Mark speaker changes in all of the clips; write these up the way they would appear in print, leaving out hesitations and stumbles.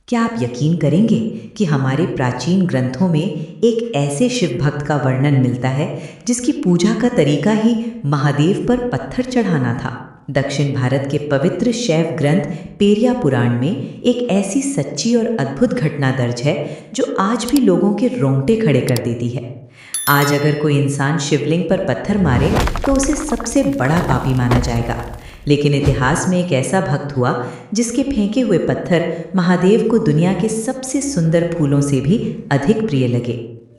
Speaker 1: क्या आप यकीन करेंगे कि हमारे प्राचीन ग्रंथों में एक ऐसे शिव भक्त का वर्णन मिलता है जिसकी पूजा का तरीका ही महादेव पर पत्थर चढ़ाना था। दक्षिण भारत के पवित्र शैव ग्रंथ पेरिया पुराण में एक ऐसी सच्ची और अद्भुत घटना दर्ज है जो आज भी लोगों के रोंगटे खड़े कर देती है। आज अगर कोई इंसान शिवलिंग पर पत्थर मारे तो उसे सबसे बड़ा पापी माना जाएगा, लेकिन इतिहास में एक ऐसा भक्त हुआ जिसके फेंके हुए पत्थर महादेव को दुनिया के सबसे सुंदर फूलों से भी अधिक प्रिय लगे।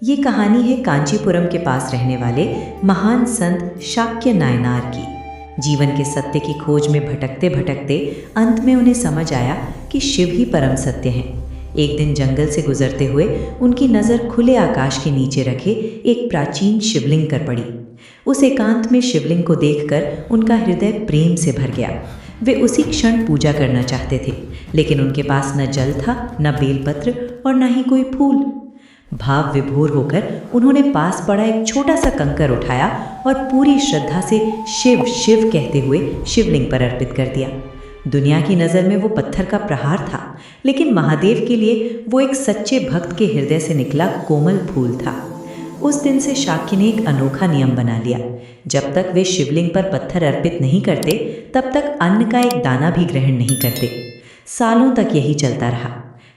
Speaker 1: ये कहानी है कांचीपुरम के पास रहने वाले महान संत शाक्य नायनार की। जीवन के सत्य की खोज में भटकते भटकते अंत में उन्हें समझ आया कि शिव ही परम सत्य हैं। एक दिन जंगल से गुजरते हुए उनकी नज़र खुले आकाश के नीचे रखे एक प्राचीन शिवलिंग कर पड़ी। उस एकांत में शिवलिंग को देखकर उनका हृदय प्रेम से भर गया। वे उसी क्षण पूजा करना चाहते थे, लेकिन उनके पास न जल था, न बेलपत्र और न ही कोई फूल। भाव विभोर होकर उन्होंने पास पड़ा एक छोटा सा कंकर उठाया और पूरी श्रद्धा से शिव शिव कहते हुए शिवलिंग पर अर्पित कर दिया। दुनिया की नज़र में वो पत्थर का प्रहार था, लेकिन महादेव के लिए वो एक सच्चे भक्त के हृदय से निकला कोमल फूल था। उस दिन से शाक्य ने एक अनोखा नियम बना लिया। जब तक वे शिवलिंग पर पत्थर अर्पित नहीं करते, तब तक अन्न का एक दाना भी ग्रहण नहीं करते। सालों तक यही चलता रहा,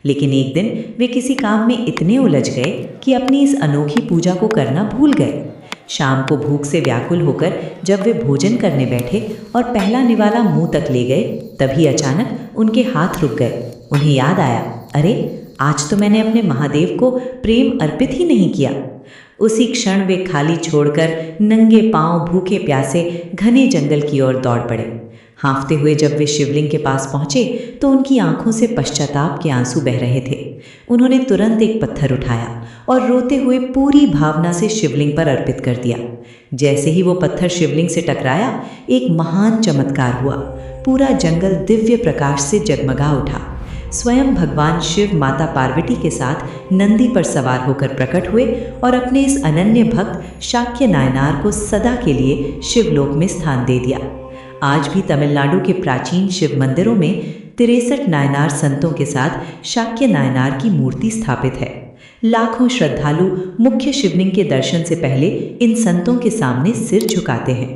Speaker 1: लेकिन एक दिन वे किसी काम में इतने उलझ गए कि अपनी इस अनोखी पूजा को करना भूल गए। शाम को भूख से व्याकुल होकर जब वे भोजन करने बैठे और पहला निवाला मुंह तक ले गए, तभी अचानक उनके हाथ रुक गए। उन्हें याद आया, अरे आज तो मैंने अपने महादेव को प्रेम अर्पित ही नहीं किया। उसी क्षण वे खाली छोड़कर नंगे पांव भूखे प्यासे घने जंगल की ओर दौड़ पड़े। हाँफते हुए जब वे शिवलिंग के पास पहुंचे तो उनकी आंखों से पश्चाताप के आंसू बह रहे थे। उन्होंने तुरंत एक पत्थर उठाया और रोते हुए पूरी भावना से शिवलिंग पर अर्पित कर दिया। जैसे ही वो पत्थर शिवलिंग से टकराया, एक महान चमत्कार हुआ। पूरा जंगल दिव्य प्रकाश से जगमगा उठा। स्वयं भगवान शिव माता पार्वती के साथ नंदी पर सवार होकर प्रकट हुए और अपने इस अनन्य भक्त शाक्य नायनार को सदा के लिए शिवलोक में स्थान दे दिया। आज भी तमिलनाडु के प्राचीन शिव मंदिरों में 63 नायनार संतों के साथ शाक्य नायनार की मूर्ति स्थापित है। लाखों श्रद्धालु मुख्य शिवलिंग के दर्शन से पहले इन संतों के सामने सिर झुकाते हैं,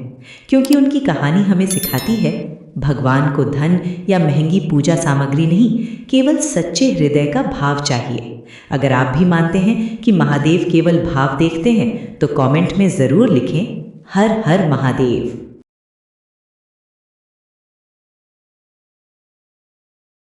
Speaker 1: क्योंकि उनकी कहानी हमें सिखाती है भगवान को धन या महंगी पूजा सामग्री नहीं, केवल सच्चे हृदय का भाव चाहिए। अगर आप भी मानते हैं कि महादेव केवल भाव देखते हैं तो कमेंट में ज़रूर लिखें, हर हर महादेव।